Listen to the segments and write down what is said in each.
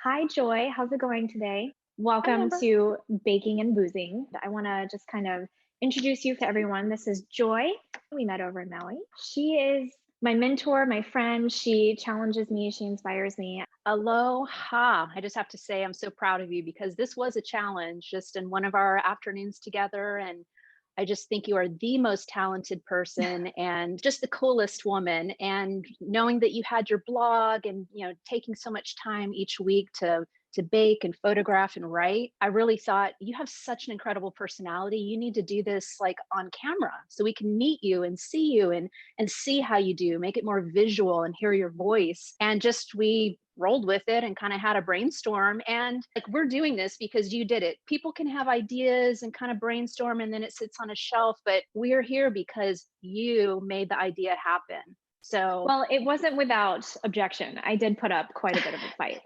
Hi, Joy. How's it going today? Hi, Welcome Amber. to Baking and Boozing. I want to just kind of introduce you to everyone. This is Joy. We met over in Maui. She is my mentor, my friend. She challenges me, she inspires me. Aloha. I just have to say, I'm so proud of you because this was a challenge just in one of our afternoons together. And I just think you are the most talented person and just the coolest woman. And knowing that you had your blog and, taking so much time each week to bake and photograph and write, I really thought you have such an incredible personality. You need to do this like on camera so we can meet you and see you and see how you do, make it more visual and hear your voice. And just we rolled with it and kind of had a brainstorm. And like we're doing this because you did it. People can have ideas and kind of brainstorm and then it sits on a shelf, but we're here because you made the idea happen. So, Well, it wasn't without objection. I did put up quite a bit of a fight.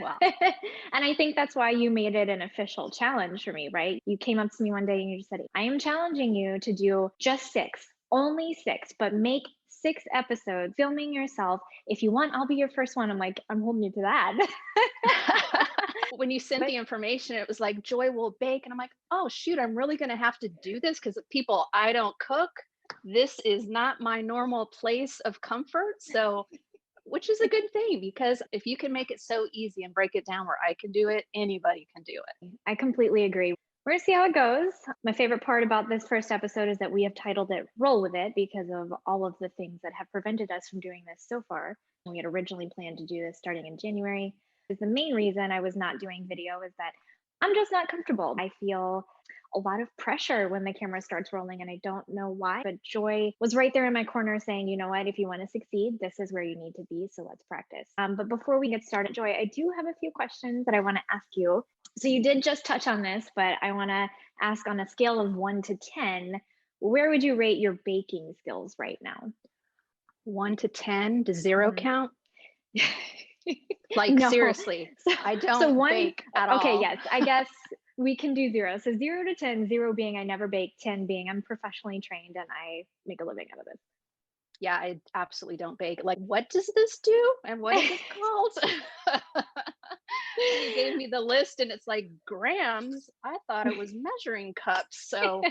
well, And I think that's why you made it an official challenge for me, right? You came up to me one day and you just said, I am challenging you to do just six, only six, but make 6 episodes filming yourself. If you want, I'll be your first one. I'm like, I'm holding you to that. when you sent But the information, it was like Joy will bake. And I'm like, oh, shoot, I'm really going to have to do this because people, I don't cook. This is not my normal place of comfort. So, which is a good thing because if you can make it so easy and break it down where I can do it, anybody can do it. I completely agree. We're gonna see how it goes. My favorite part about this first episode is that we have titled it Roll With It because of all of the things that have prevented us from doing this so far. We had originally planned to do this starting in January. The main reason I was not doing video is that I'm just not comfortable. I feel a lot of pressure when the camera starts rolling and I don't know why. But Joy was right there in my corner saying, you know what, if you want to succeed, this is where you need to be. So let's practice. But before we get started, Joy, I do have a few questions that I want to ask you. So you did just touch on this, but I want to ask on a scale of 1 to 10, where would you rate your baking skills right now? 1 to 10, does zero Mhm. count? Like, No. seriously, So, I so don't one, bake at okay, all. yes, I guess we can do zero. So 0 to 10, zero being I never bake, 10 being I'm professionally trained and I make a living out of Yeah, I absolutely don't bake. Like, what does this do? And what is this. it called? When you gave me the list and it's like grams, I thought it was measuring cups. So,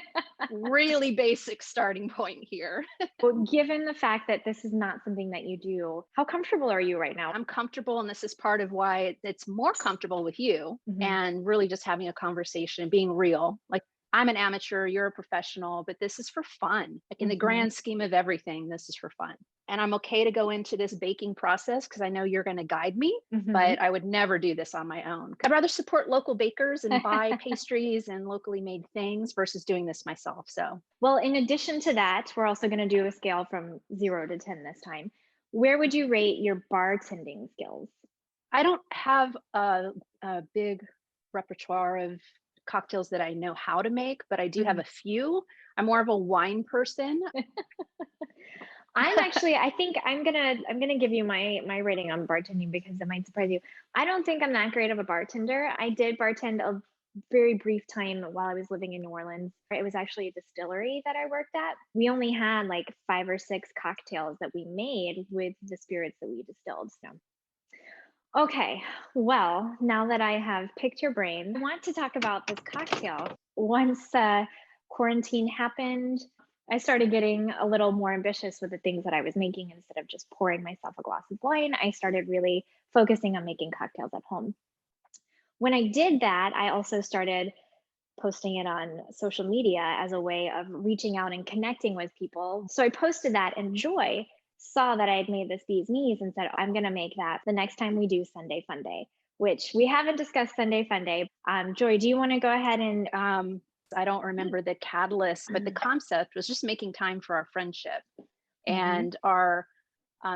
really basic starting point here. Well, given the fact that this is not something that you do, how comfortable are you right now? I'm comfortable, and this is part of why it's more comfortable with you Mhm. and really just having a conversation and being real. Like, I'm an amateur, you're a professional, but this is for fun. Like, in the Mhm. grand scheme of everything, this is for fun. And I'm okay to go into this baking process because I know you're going to guide me, Mhm. but I would never do this on my own. I'd rather support local bakers and buy pastries and locally made things versus doing this myself. So, Well, in addition to that, we're also going to do a scale from 0 to 10 this time. Where would you rate your bartending skills? I don't have a big repertoire of cocktails that I know how to make, but I do have Mhm. a few. I'm more of a wine person. I'm actually, I think I'm gonna give you my rating on bartending because it might surprise you. I don't think I'm that great of a bartender. I did bartend a very brief time while I was living in New Orleans. It was actually a distillery that I worked at. We only had like 5 or 6 cocktails that we made with the spirits that we distilled. So okay, well, now that I have picked your brain, I want to talk about this cocktail. Once quarantine happened, I started getting a little more ambitious with the things that I was making. Instead of just pouring myself a glass of wine, I started really focusing on making cocktails at home. When I did that, I also started posting it on social media as a way of reaching out and connecting with people. So I posted that, and Joy saw that I had made this bee's knees and said, I'm going to make that the next time we do Sunday Fun Day, which we haven't discussed Sunday Fun Day. Joy, do you want to go ahead and I don't remember the catalyst, but the concept was just making time for our friendship Mhm. and our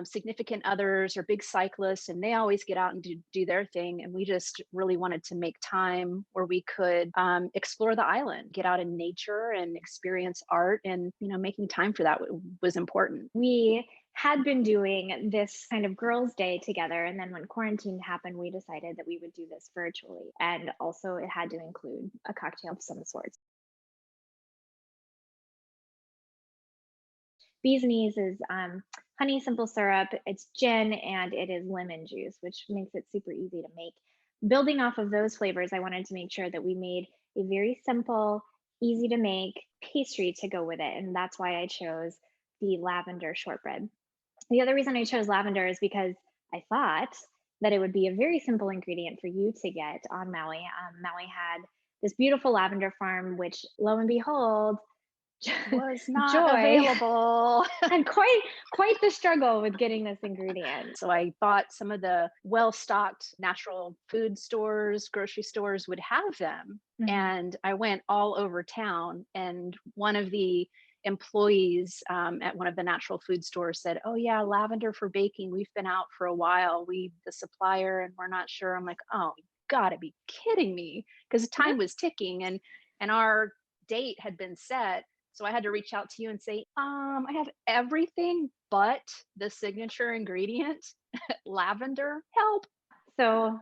significant others are big cyclists and they always get out and do their thing. And we just really wanted to make time where we could explore the island, get out in nature and experience art. And, making time for that was important. We had been doing this kind of girls' day together. And then when quarantine happened, we decided that we would do this virtually. And also, it had to include a cocktail of some sort. Bee's knees is honey simple syrup, it's gin, and it is lemon juice, which makes it super easy to make. Building off of those flavors, I wanted to make sure that we made a very simple, easy to make pastry to go with it. And that's why I chose the lavender shortbread. The other reason I chose lavender is because I thought that it would be a very simple ingredient for you to get on Maui. Maui had this beautiful lavender farm, which lo and behold, Was not Joy available. had quite the struggle with getting this ingredient. So I thought some of the well-stocked natural food stores, grocery stores would have them. Mhm. And I went all over town, and one of the employees at one of the natural food stores said, "Oh yeah, lavender for baking. We've been out for a while. We the supplier, and we're not sure." I'm like, "Oh, you gotta be kidding me!" Because the Yeah. time was ticking, and our date had been set. So I had to reach out to you and say, I have everything but the signature ingredient, lavender. Help. So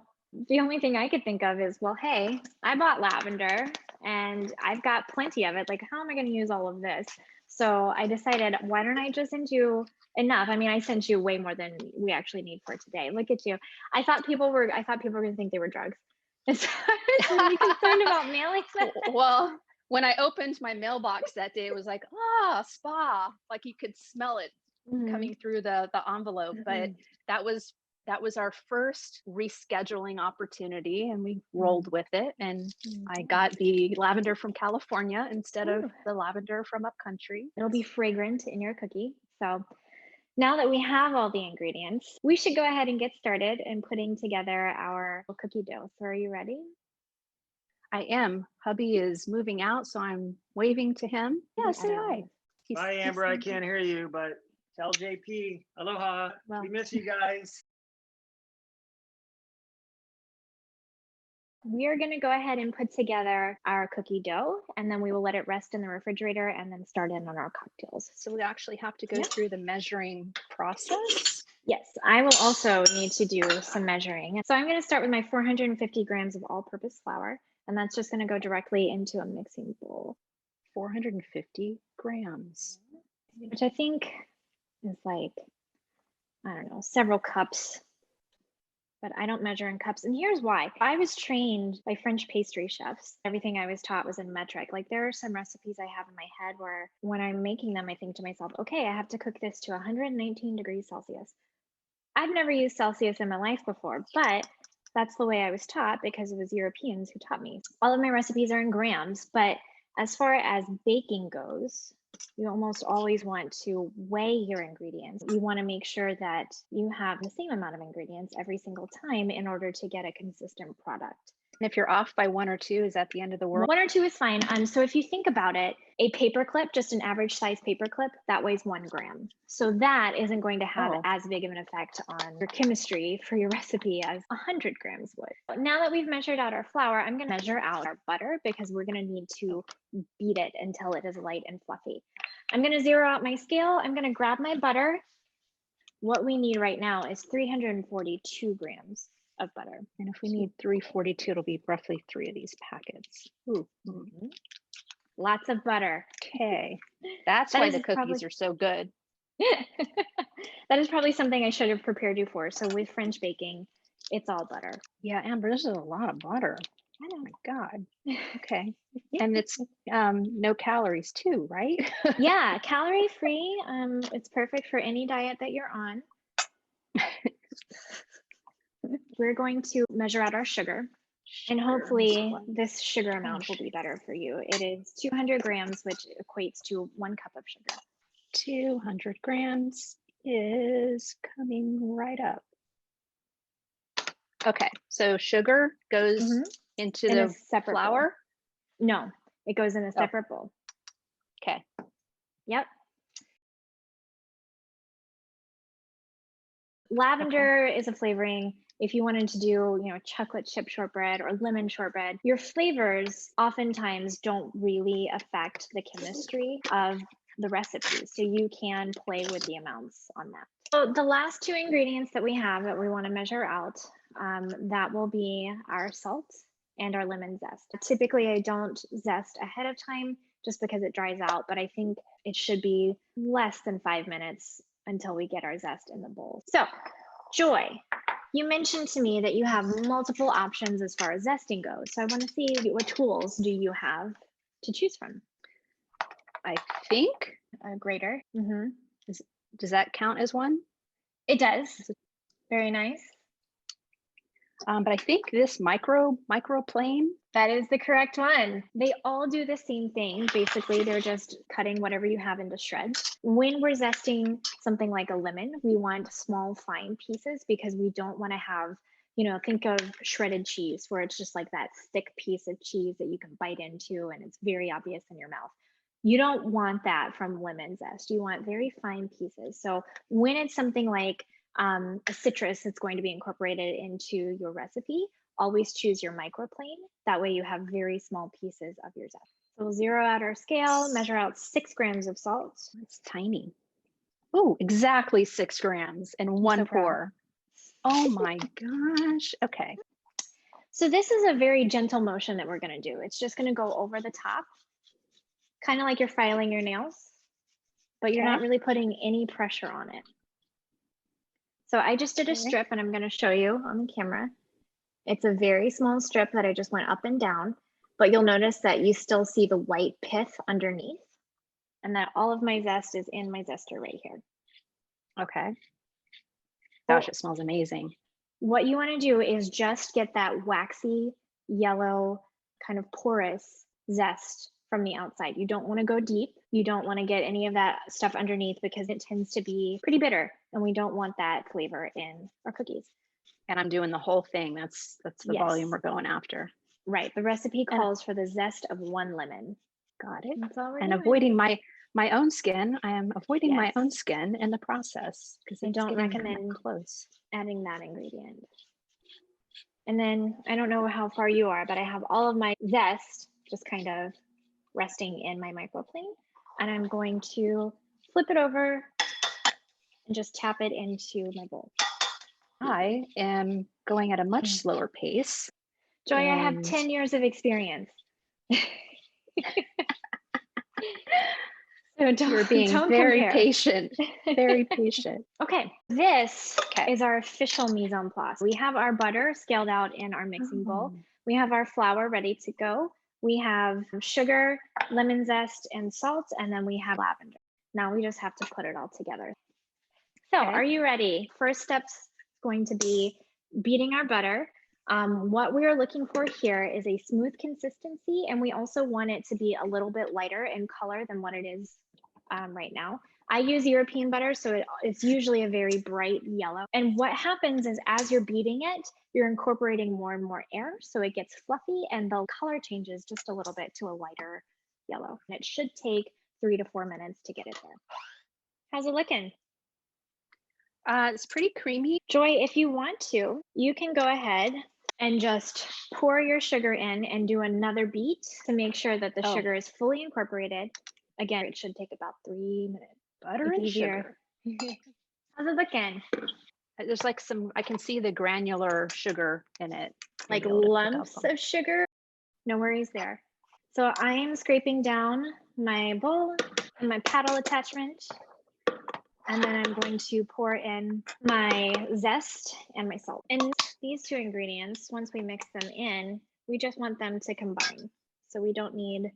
the only thing I could think of is, well, hey, I bought lavender and I've got plenty of it. Like, how am I going to use all of this? So I decided, why don't I just send you enough? I mean, I sent you way more than we actually need for today. Look at you. I thought people were going to think they were drugs. And so I was really concerned about mailing them. Well, when I opened my mailbox that day, it was like, spa. Like you could smell it Mhm. coming through the envelope. But that was that was our first rescheduling opportunity, and we rolled with it. And I got the lavender from California instead of Ooh, the lavender from upcountry. it'll be fragrant in your cookie. So now that we have all the ingredients, we should go ahead and get started in putting together our cookie dough. So are you ready? I am. Hubby is moving out, so I'm waving to him. Yeah, The say other hi. one. Bye, Amber. I can't hear you, but tell JP aloha. Well, We miss you guys. We are going to go ahead and put together our cookie dough, and then we will let it rest in the refrigerator and then start in on our cocktails. so we actually have to go Yeah. through the measuring process. Yes, I will also need to do some measuring. So I'm going to start with my 450 grams of all-purpose flour, and that's just going to go directly into a mixing bowl, 450 grams. which I think is like, I don't know, several cups, but I don't measure in cups. And here's why. I was trained by French pastry chefs. Everything I was taught was in metric. Like there are some recipes I have in my head where when I'm making them, I think to myself, okay, I have to cook this to 119 degrees Celsius. I've never used Celsius in my life before, but that's the way I was taught because it was Europeans who taught me. All of my recipes are in grams, but as far as baking goes, you almost always want to weigh your ingredients. You want to make sure that you have the same amount of ingredients every single time in order to get a consistent product. And if you're off by 1 or 2, is that the end of the world? 1 or 2 is fine. So if you think about it, a paper clip, just an average size paper clip, that weighs 1 gram. So that isn't going to have as big of an effect on your chemistry for your recipe as 100 grams would. But now that we've measured out our flour, I'm going to measure out our butter because we're going to need to beat it until it is light and fluffy. I'm going to zero out my scale. I'm going to grab my butter. What we need right now is 342 grams of butter. And if we need 342, it'll be roughly 3 of these packets. Ooh. Lots of butter. Okay. That's why the cookies are so good. That is probably something I should have prepared you for. So with French baking, it's all butter. Yeah, Amber, this is a lot of butter. I know. Oh my God. Okay. Yeah. And it's no calories too, right? Yeah, calorie free. It's perfect for any diet that you're on. We're going to measure out our sugar. And hopefully this sugar amount will be better for you. It is 200 grams, which equates to 1 cup of sugar. 200 grams is coming right up. Okay, so sugar goes into the flour? Bowl. No, it goes in a separate bowl. Okay. Yep. Lavender is a flavoring. If you wanted to do, chocolate chip shortbread or lemon shortbread, your flavors oftentimes don't really affect the chemistry of the recipe. So you can play with the amounts on that. So the last 2 ingredients that we have that we want to measure out, that will be our salt and our lemon zest. Typically, I don't zest ahead of time just because it dries out, but I think it should be less than 5 minutes until we get our zest in the bowl. So, Joy, you mentioned to me that you have multiple options as far as zesting goes. So I want to see what tools do you have to choose from? I think A grater. does that count as one? It does. Very nice. But I think this microplane. That is the correct one. They all do the same thing. Basically, they're just cutting whatever you have into shreds. When we're zesting something like a lemon, we want small, fine pieces because we don't want to have, think of shredded cheese where it's just like that thick piece of cheese that you can bite into and it's very obvious in your mouth. You don't want that from lemon zest. You want very fine pieces. So when it's something like a citrus that's going to be incorporated into your recipe, always choose your microplane. That way you have very small pieces of your zest. So we'll zero out our scale, measure out 6 grams of salt. It's tiny. Oh, exactly 6 grams and one pour. Oh my gosh. Okay. So this is a very gentle motion that we're going to do. It's just going to go over the top, kind of like you're filing your nails, but you're not really putting any pressure on it. So I just did a strip and I'm going to show you on the camera. It's a very small strip that I just went up and down, but you'll notice that you still see the white pith underneath and that all of my zest is in my zester right here. Okay. Gosh, it smells amazing. What you want to do is just get that waxy, yellow, kind of porous zest from the outside. You don't want to go deep. You don't want to get any of that stuff underneath because it tends to be pretty bitter and we don't want that flavor in our cookies. And I'm doing the whole thing. That's the volume we're going after. Right. The recipe calls for the zest of 1 lemon. Got it. That's all we're and doing. Avoiding my own skin. I am avoiding my own skin in the process because I don't recommend close adding that ingredient. And then I don't know how far you are, but I have all of my zest just kind of resting in my microplane. And I'm going to flip it over and just tap it into my bowl. I am going at a much slower pace. Joy, I have 10 years of experience. So you're being very patient, very patient. Okay, this is our official mise en place. We have our butter scaled out in our mixing bowl. We have our flour ready to go. We have sugar, lemon zest, and salt, and then we have lavender. Now we just have to put it all together. So are you ready? First step's going to be beating our butter. What we are looking for here is a smooth consistency, and we also want it to be a little bit lighter in color than what it is right now. I use European butter, so it's usually a very bright yellow. And what happens is as you're beating it, you're incorporating more and more air, so it gets fluffy and the color changes just a little bit to a lighter yellow. And it should take 3 to 4 minutes to get it there. How's it looking? It's pretty creamy. Joy, if you want to, you can go ahead and just pour your sugar in and do another beat to make sure that the sugar is fully incorporated. Again, it should take about 3 minutes. Butter and sugar. How's it looking? There's like I can see the granular sugar in it. Like lumps of sugar? No worries there. So I am scraping down my bowl and my paddle attachment. And then I'm going to pour in my zest and my salt. And these 2 ingredients, once we mix them in, we just want them to combine. So we don't need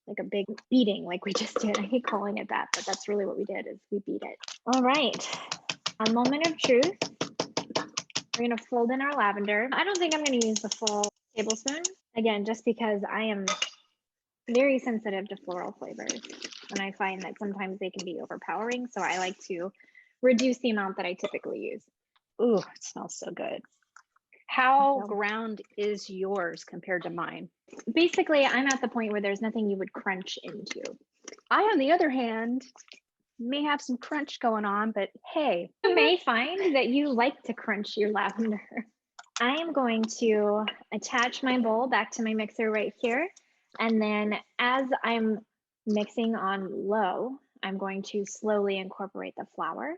like a big beating like we just did. I hate calling it that, but that's really what we did is we beat it. All right, a moment of truth. We're gonna fold in our lavender. I don't think I'm gonna use the full tablespoon. Again, just because I am very sensitive to floral flavors. And I find that sometimes they can be overpowering. So I like to reduce the amount that I typically use. Ooh, it smells so good. How ground is yours compared to mine? Basically, I'm at the point where there's nothing you would crunch into. I, on the other hand, may have some crunch going on, but hey. You may find that you like to crunch your lavender. I am going to attach my bowl back to my mixer right here. And then as I'm mixing on low, I'm going to slowly incorporate the flour.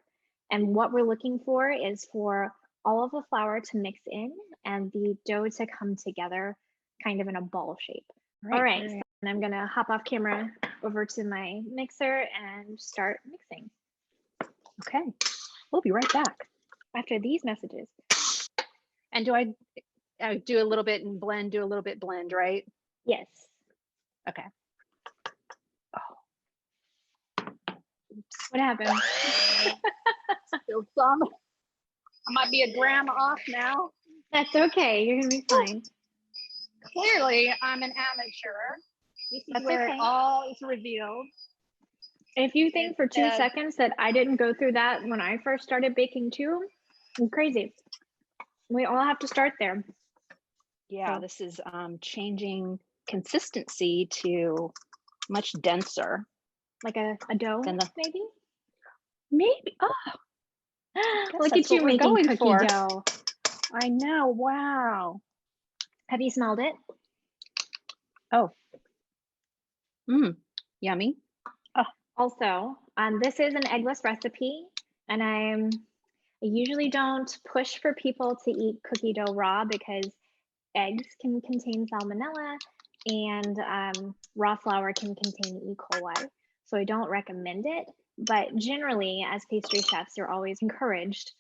And what we're looking for is for all of the flour to mix in and the dough to come together kind of in a ball shape. All right. So I'm going to hop off camera over to my mixer and start mixing. Okay, we'll be right back. after these messages. And do I do a little bit and blend, do a little bit blend, right? Yes. Okay. What happened? Still some. I might be a gram off now. That's okay. You're gonna be fine. Clearly, I'm an amateur. This is That's where okay. it all is revealed. If you think for 2 seconds that I didn't go through that when I first started baking too, I'm crazy. We all have to start there. Yeah, So. this is changing consistency to much denser. Like a dough, Then maybe? Maybe. Oh, Look that's at you what we're making going cookie for. dough. I know. Wow. Have you smelled it? Oh. Yummy. Also, this is an eggless recipe, and I usually don't push for people to eat cookie dough raw because eggs can contain salmonella and raw flour can contain E. coli. So I don't recommend it, but generally as pastry chefs, you're always encouraged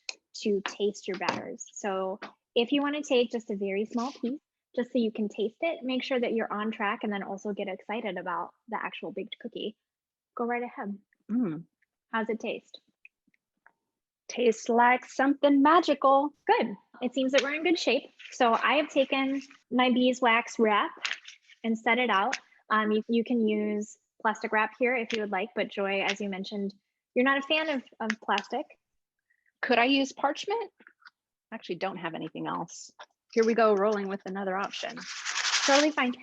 to taste your batters. So if you want to take just a very small piece, just so you can taste it, make sure that you're on track and then also get excited about the actual baked cookie. Go right ahead. How's it taste? Tastes like something magical. Good. It seems that we're in good shape. So I have taken my beeswax wrap and set it out. You can use plastic wrap here if you would like, but Joy, as you mentioned, you're not a fan of plastic. Could I use parchment? I actually don't have anything else. Here we go, rolling with another option. Totally fine.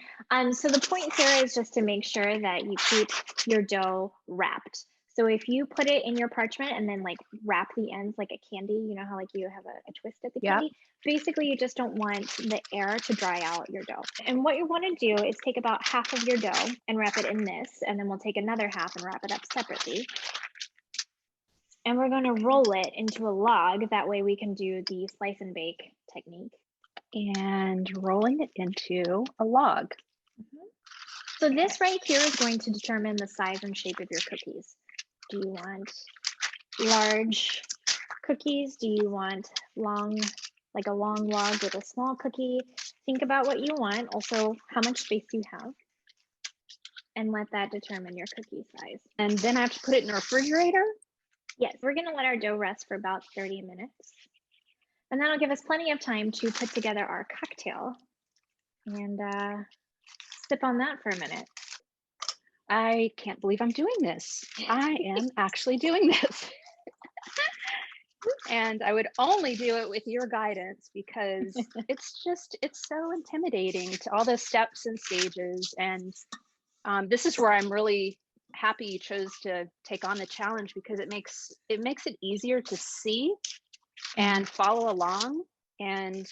So the point here is just to make sure that you keep your dough wrapped. So if you put it in your parchment and then like wrap the ends like a candy, you know how like you have a twist at the candy? Basically, you just don't want the air to dry out your dough. And what you want to do is take about half of your dough and wrap it in this, and then we'll take another half and wrap it up separately. And we're going to roll it into a log. That way we can do the slice and bake technique. And rolling it into a log. So this right here is going to determine the size and shape of your cookies. Do you want large cookies? Do you want long, like a long log with a small cookie? Think about what you want, also how much space you have, and let that determine your cookie size. And then I have to put it in the refrigerator? Yes, we're gonna let our dough rest for about 30 minutes. And that'll give us plenty of time to put together our cocktail and sip on that for a minute. I can't believe I'm doing this. I am actually doing this. And I would only do it with your guidance because it's so intimidating to all the steps and stages. And this is where I'm really happy you chose to take on the challenge because it makes it easier to see and follow along. And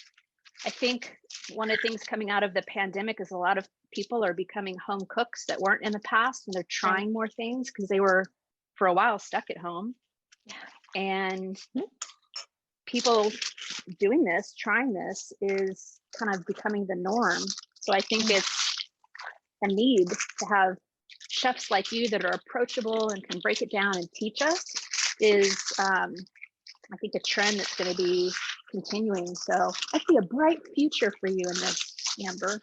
I think one of the things coming out of the pandemic is a lot of people are becoming home cooks that weren't in the past, and they're trying more things because they were for a while stuck at home. And people doing this, trying this is kind of becoming the norm. So I think it's a need to have chefs like you that are approachable and can break it down and teach us is I think a trend that's going to be continuing. So I see a bright future for you in this, Amber.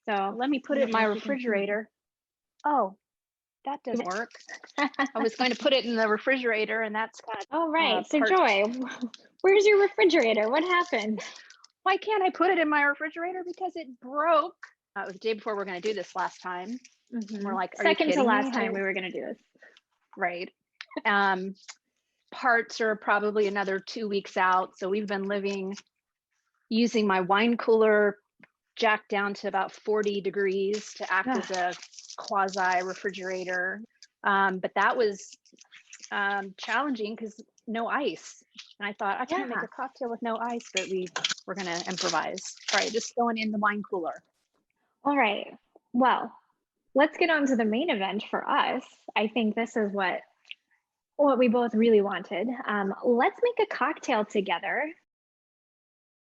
So let me put it in my refrigerator. Oh, that doesn't work. I was going to put it in the refrigerator, and that's kind of oh right. So Joy, where's your refrigerator? What happened? Why can't I put it in my refrigerator? Because it broke. It was the day before we were going to do this last time. We're like, second to last time we were going to do this. Right. Parts are probably another 2 weeks out. So we've been using my wine cooler jacked down to about 40 degrees to act as a quasi refrigerator. But that was challenging because no ice. And I thought I can't make a cocktail with no ice, but we're going to improvise. All right, just going in the wine cooler. All right. Well, let's get on to the main event for us. I think this is what we both really wanted. Let's make a cocktail together.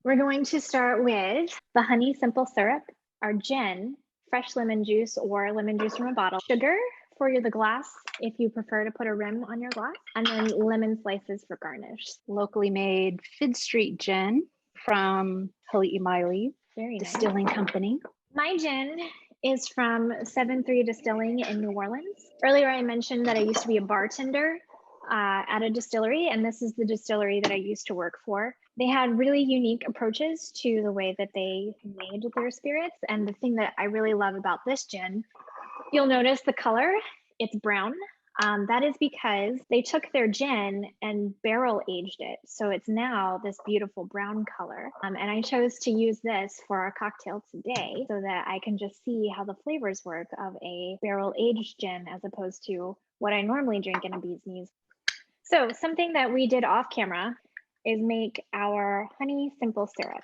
We're going to start with the honey simple syrup, our gin, fresh lemon juice or lemon juice from a bottle, sugar, for the glass if you prefer to put a rim on your glass, and then lemon slices for garnish. Locally made Fid Street gin from Haliti Miley Very nice. Distilling Company. My gin is from 7-3 Distilling in New Orleans. Earlier, I mentioned that I used to be a bartender at a distillery, and this is the distillery that I used to work for. They had really unique approaches to the way that they made their spirits. And the thing that I really love about this gin, you'll notice the color, it's brown. That is because they took their gin and barrel aged it. So it's now this beautiful brown color. And I chose to use this for our cocktail today so that I can just see how the flavors work of a barrel aged gin as opposed to what I normally drink in a bee's knees. So something that we did off camera is make our honey simple syrup.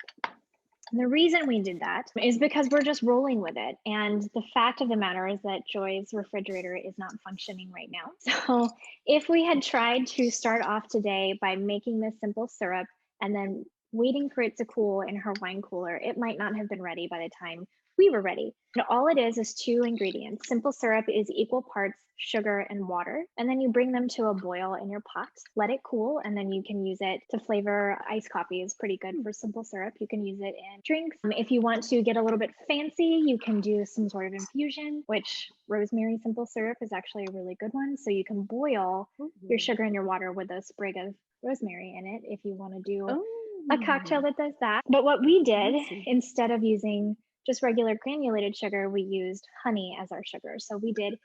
And the reason we did that is because we're just rolling with it. And the fact of the matter is that Joy's refrigerator is not functioning right now. So if we had tried to start off today by making this simple syrup and then waiting for it to cool in her wine cooler, it might not have been ready by the time we were ready. And all it is 2 ingredients. Simple syrup is equal parts sugar and water. And then you bring them to a boil in your pot, let it cool, and then you can use it to flavor. Iced coffee is pretty good for simple syrup. You can use it in drinks. If you want to get a little bit fancy, you can do some sort of infusion, which rosemary simple syrup is actually a really good one. So you can boil your sugar and your water with a sprig of rosemary in it if you want to do a cocktail that does that. But what we did, instead of using just regular granulated sugar, we used honey as our sugar. So we did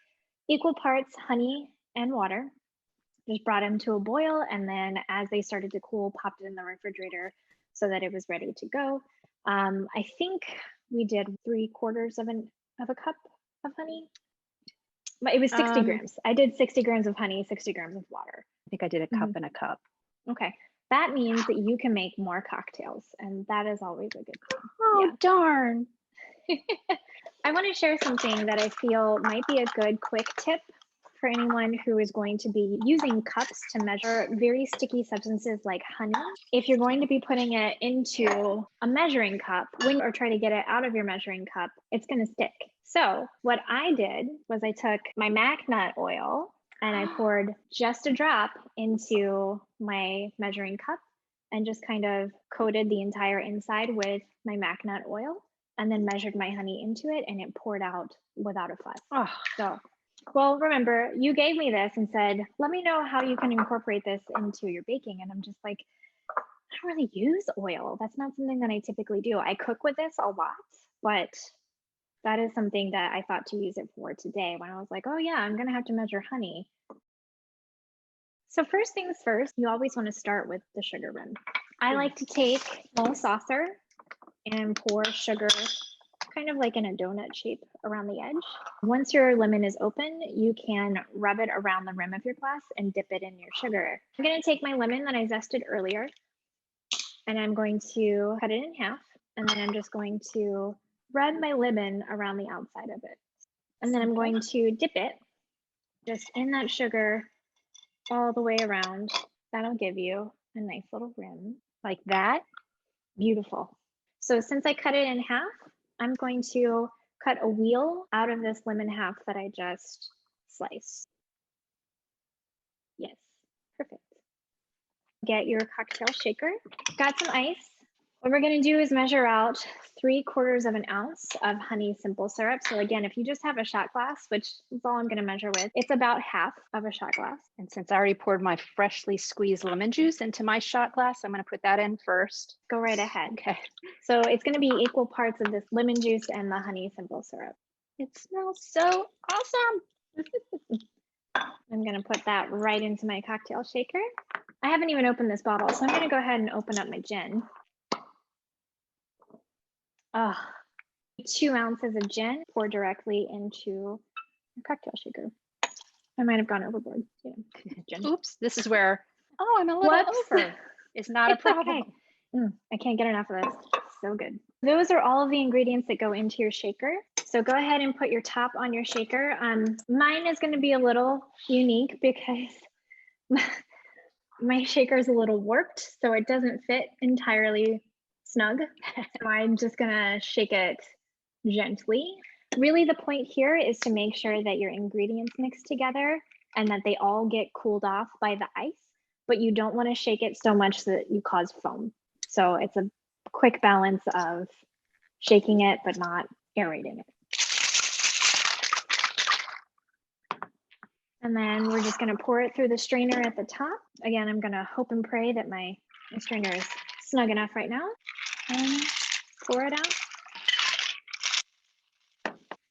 equal parts honey and water, just brought them to a boil, and then as they started to cool, popped it in the refrigerator so that it was ready to go. I think we did 3/4 of a cup of honey, but it was 60 grams. I did 60 grams of honey, 60 grams of water. I think I did a cup and a cup. Okay. That means that you can make more cocktails, and that is always a good thing. Oh, darn. I want to share something that I feel might be a good quick tip for anyone who is going to be using cups to measure very sticky substances like honey. If you're going to be putting it into a measuring cup, or try to get it out of your measuring cup, it's going to stick. So what I did was I took my mac nut oil and I poured just a drop into my measuring cup and just kind of coated the entire inside with my mac nut oil, and then measured my honey into it, and it poured out without a fuss. Oh. So, well, remember, you gave me this and said, let me know how you can incorporate this into your baking. And I'm just like, I don't really use oil. That's not something that I typically do. I cook with this a lot, but that is something that I thought to use it for today when I was like, oh yeah, I'm gonna have to measure honey. So first things first, you always want to start with the sugar rim. I like to take a small saucer and pour sugar kind of like in a donut shape around the edge. Once your lemon is open, you can rub it around the rim of your glass and dip it in your sugar. I'm going to take my lemon that I zested earlier, and I'm going to cut it in half, and then I'm just going to rub my lemon around the outside of it. And then I'm going to dip it just in that sugar all the way around. That'll give you a nice little rim like that. Beautiful. So since I cut it in half, I'm going to cut a wheel out of this lemon half that I just sliced. Yes, perfect. Get your cocktail shaker. Got some ice. What we're going to do is measure out 3/4 of an ounce of honey simple syrup. So again, if you just have a shot glass, which is all I'm going to measure with, it's about half of a shot glass. And since I already poured my freshly squeezed lemon juice into my shot glass, I'm going to put that in first. Go right ahead. Okay. So it's going to be equal parts of this lemon juice and the honey simple syrup. It smells so awesome. I'm going to put that right into my cocktail shaker. I haven't even opened this bottle, so I'm going to go ahead and open up my gin. 2 ounces of gin, pour directly into a cocktail shaker. I might have gone overboard. Yeah. Oops, this is where, I'm a little over. It's not a problem. Okay. I can't get enough of this. So good. Those are all of the ingredients that go into your shaker. So go ahead and put your top on your shaker. Mine is going to be a little unique because my shaker is a little warped, so it doesn't fit entirely snug. So I'm just gonna shake it gently. Really, the point here is to make sure that your ingredients mix together and that they all get cooled off by the ice, but you don't want to shake it so much that you cause foam. So it's a quick balance of shaking it, but not aerating it. And then we're just going to pour it through the strainer at the top. Again, I'm going to hope and pray that my strainer is snug enough right now. And pour it out.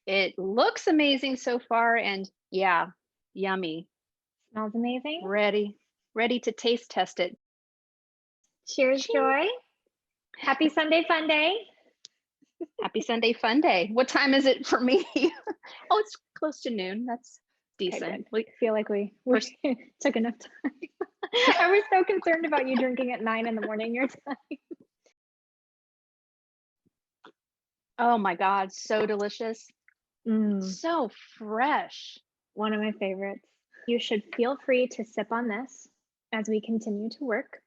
It looks amazing so far, and yeah, yummy. Smells amazing. Ready to taste test it. Cheers, Joy. Happy Sunday fun day. Happy Sunday fun day. What time is it for me? Oh, it's close to noon. That's decent. I feel like we took enough time. I was so concerned about you drinking at 9 in the morning your time. Oh my God, so delicious. So fresh. One of my favorites. You should feel free to sip on this as we continue to work.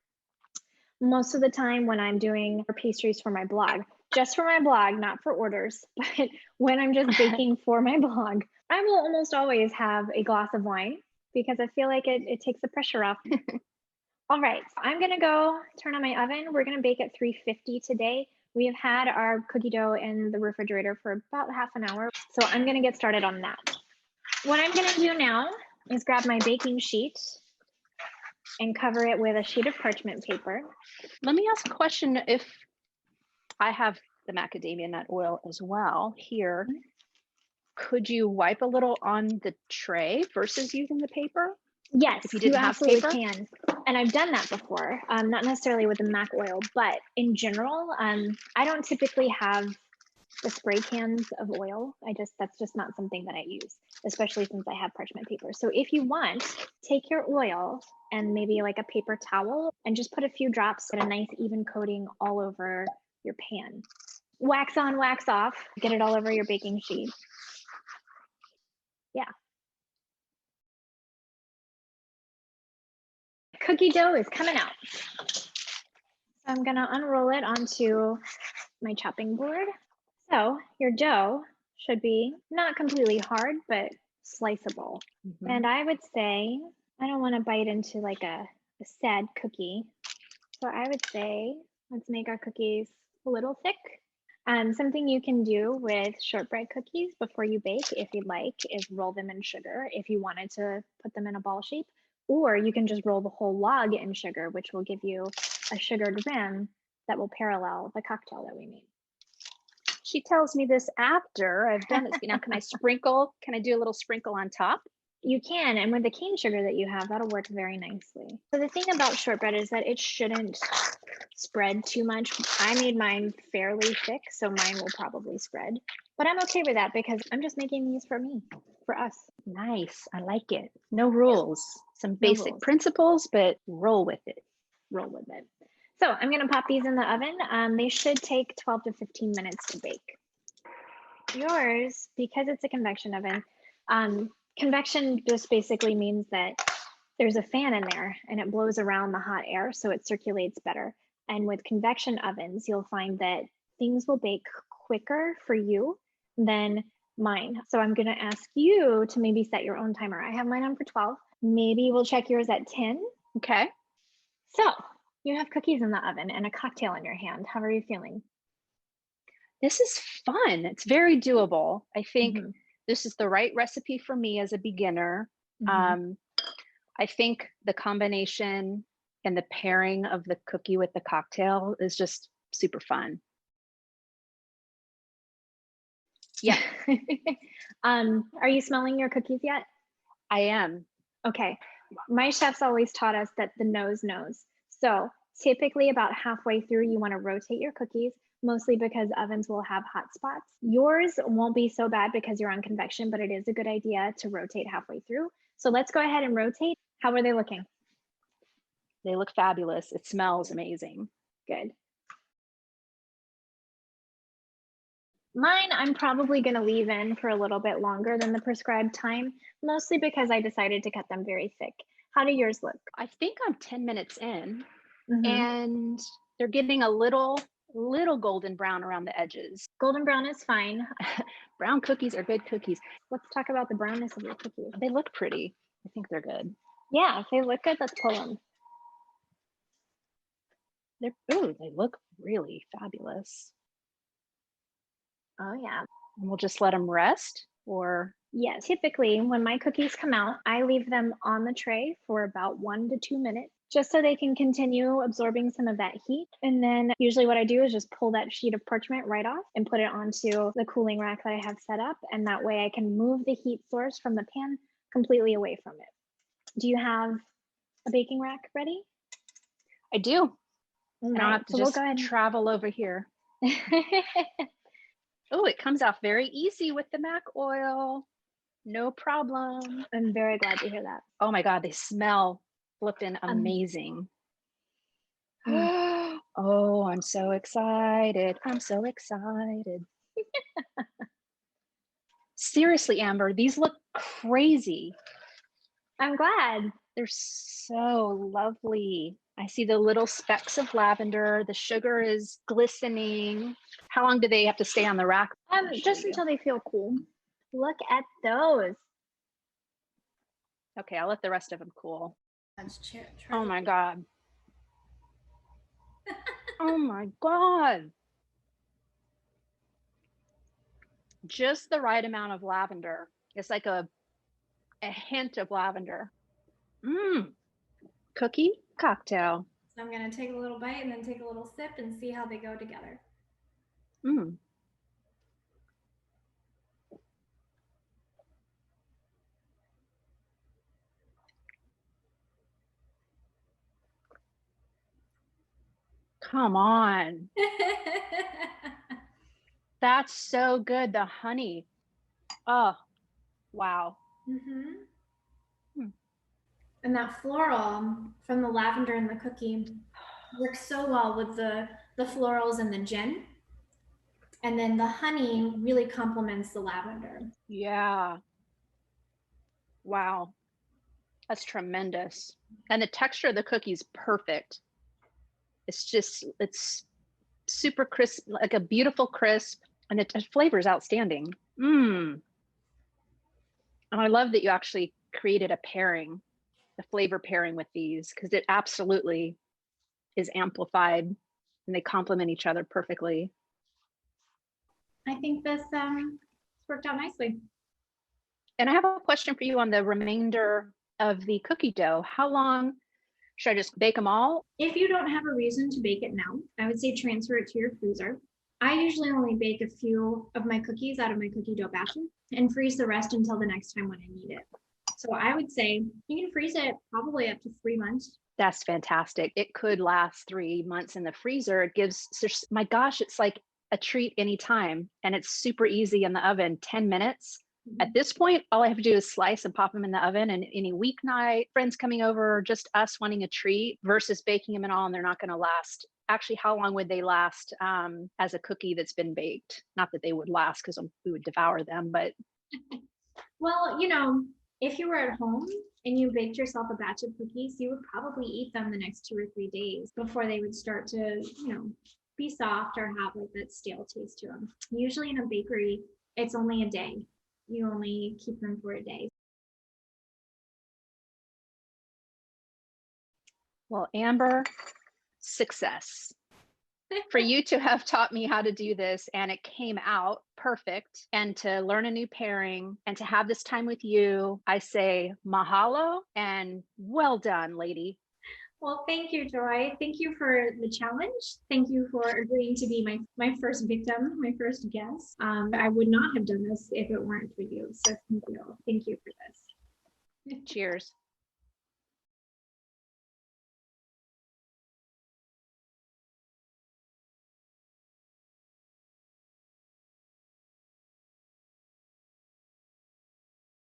Most of the time when I'm doing pastries for my blog, just for my blog, not for orders, but when I'm just baking for my blog, I will almost always have a glass of wine because I feel like it takes the pressure off. All right, so I'm gonna go turn on my oven. We're gonna bake at 350 today. We have had our cookie dough in the refrigerator for about half an hour. So I'm gonna get started on that. What I'm gonna do now is grab my baking sheet and cover it with a sheet of parchment paper. Let me ask a question. If I have the macadamia nut oil as well here, could you wipe a little on the tray versus using the paper? Yes, if you didn't have paper? can. And I've done that before, not necessarily with the mac oil, but in general, I don't typically have the spray cans of oil. That's just not something that I use, especially since I have parchment paper. So if you want, take your oil and maybe like a paper towel and just put a few drops, get a nice even coating all over your pan. Wax on, wax off, get it all over your baking sheet. Yeah. Cookie dough is coming out. So I'm gonna unroll it onto my chopping board. So your dough should be not completely hard, but sliceable. And I would say, I don't want to bite into like a sad cookie. So I would say, let's make our cookies a little thick. Something you can do with shortbread cookies before you bake, if you'd like, is roll them in sugar if you wanted to put them in a ball shape. Or you can just roll the whole log in sugar, which will give you a sugared rim that will parallel the cocktail that we made. She tells me this after I've done it. Now, can I sprinkle? Can I do a little sprinkle on top? You can, and with the cane sugar that you have, that'll work very nicely. So the thing about shortbread is that it shouldn't spread too much. I made mine fairly thick, so mine will probably spread. But I'm okay with that because I'm just making these for me, for us. Nice. I like it. No rules. Some basic rules. principles, but roll with it. Roll with it. So I'm going to pop these in the oven. They should take 12 to 15 minutes to bake. Yours, because it's a convection oven, convection just basically means that there's a fan in there and it blows around the hot air, so it circulates better. And with convection ovens, you'll find that things will bake quicker for you than mine. So I'm going to ask you to maybe set your own timer. I have mine on for 12. Maybe we'll check yours at 10. Okay. So you have cookies in the oven and a cocktail in your hand. How are you feeling? This is fun. It's very doable. I think this is the right recipe for me as a beginner. I think the combination and the pairing of the cookie with the cocktail is just super fun. Yeah. Are you smelling your cookies yet? I am. Okay. My chefs always taught us that the nose knows. So typically about halfway through, you want to rotate your cookies, mostly because ovens will have hot spots. Yours won't be so bad because you're on convection, but it is a good idea to rotate halfway through. So let's go ahead and rotate. How are they looking? They look fabulous. It smells amazing. Good. Mine, I'm probably going to leave in for a little bit longer than the prescribed time, mostly because I decided to cut them very thick. How do yours look? I think I'm 10 minutes in and they're getting a little little golden brown around the edges. Golden brown is fine. Brown cookies are good cookies. Let's talk about the brownness of your cookies. They look pretty. I think they're good. Yeah, if they look good, let's pull them. They look really fabulous. Oh yeah. And we'll just let them rest, or? Yeah, typically when my cookies come out, I leave them on the tray for about 1 to 2 minutes, just so they can continue absorbing some of that heat. And then usually what I do is just pull that sheet of parchment right off and put it onto the cooling rack that I have set up. And that way I can move the heat source from the pan completely away from it. Do you have a baking rack ready? I do. All and I'll have to just go ahead. travel over here. Oh, it comes off very easy with the mac oil. No problem. I'm very glad to hear that. Oh my God, they smell flippin' amazing. Oh, I'm so excited. I'm so excited. Seriously, Amber, these look crazy. I'm glad. They're so lovely. I see the little specks of lavender. The sugar is glistening. How long do they have to stay on the rack? Just until they feel cool. Look at those. Okay, I'll let the rest of them cool. Oh my God. Oh my God. Just the right amount of lavender. It's like a hint of lavender. Cookie cocktail. So I'm going to take a little bite and then take a little sip and see how they go together. Come on. That's so good. The honey. Oh, wow. And that floral from the lavender and the cookie works so well with the florals and the gin. And then the honey really complements the lavender. Yeah. Wow. That's tremendous. And the texture of the cookie is perfect. It's super crisp, like a beautiful crisp, and the flavor is outstanding. And I love that you actually created a pairing, the flavor pairing with these, because it absolutely is amplified and they complement each other perfectly. I think this worked out nicely. And I have a question for you on the remainder of the cookie dough. How long should I just bake them all? If you don't have a reason to bake it now, I would say transfer it to your freezer. I usually only bake a few of my cookies out of my cookie dough batches and freeze the rest until the next time when I need it. So I would say you can freeze it probably up to 3 months. That's fantastic. It could last 3 months in the freezer. It gives, my gosh, it's like a treat anytime. And it's super easy in the oven, 10 minutes. At this point, all I have to do is slice and pop them in the oven. And any weeknight, friends coming over, just us wanting a treat versus baking them and all, and they're not going to last. Actually, how long would they last as a cookie that's been baked? Not that they would last because we would devour them, but. Well, you know, if you were at home and you baked yourself a batch of cookies, you would probably eat them the next 2 or 3 days before they would start to, you know, be soft or have like that stale taste to them. Usually in a bakery, it's only a day. You only keep them for a day. Well, Amber, success. For you to have taught me how to do this and it came out perfect, and to learn a new pairing and to have this time with you, I say mahalo and well done, lady. Well, thank you, Joy. Thank you for the challenge. Thank you for agreeing to be my first victim, my first guest. I would not have done this if it weren't for you. So thank you. Thank you for this. Cheers.